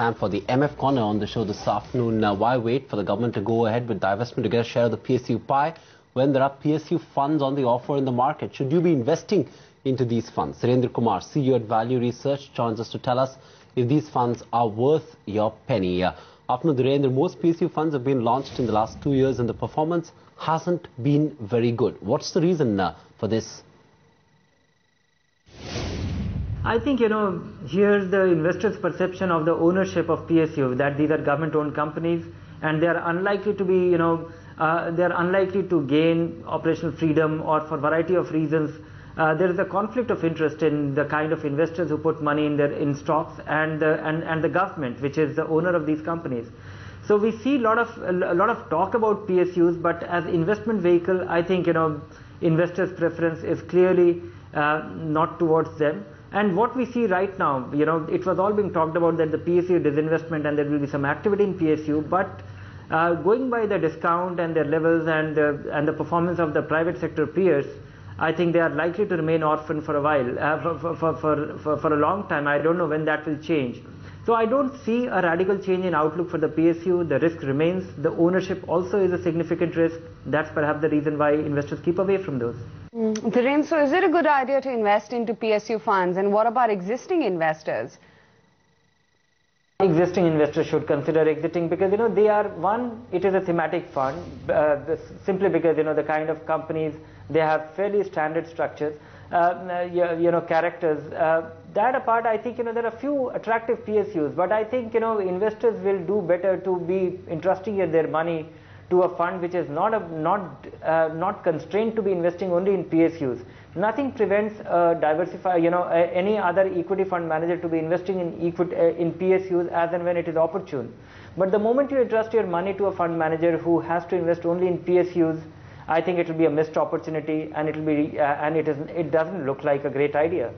time for the MF Corner on the show this afternoon. Why wait for the government to go ahead with divestment to get a share of the PSU pie when there are PSU funds on the offer in the market? Should you be investing into these funds? Dhirendra Kumar, CEO at Value Research, joins us to tell us if these funds are worth your penny. Afternoon, Dhirendra, most PSU funds have been launched in the last 2 years and the performance hasn't been very good. What's the reason for this? I think, here's the investors' perception of the ownership of PSU, that these are government-owned companies and they are unlikely to be, they are unlikely to gain operational freedom, or for a variety of reasons. There is a conflict of interest in the kind of investors who put money in stocks and the government, which is the owner of these companies. So we see a lot of talk about PSUs, but as investment vehicle, I think, investors' preference is clearly not towards them. And what we see right now, it was all being talked about that the PSU disinvestment and there will be some activity in PSU, but going by the discount and their levels and the performance of the private sector peers, I think they are likely to remain orphaned for a while, for a long time. I don't know when that will change. So I don't see a radical change in outlook for the PSU. The risk remains. The ownership also is a significant risk. That's perhaps the reason why investors keep away from those. Dhirendra, so is it a good idea to invest into PSU funds, and what about existing investors? Existing investors should consider exiting because, they are, one, it is a thematic fund, simply because, the kind of companies, they have fairly standard structures, characters. That apart, I think, there are few attractive PSUs, but I think, investors will do better to be entrusting their money to a fund which is not constrained to be investing only in PSUs. Nothing prevents any other equity fund manager to be investing in PSUs as and when it is opportune. But the moment you entrust your money to a fund manager who has to invest only in PSUs, I think it will be a missed opportunity, and it doesn't look like a great idea.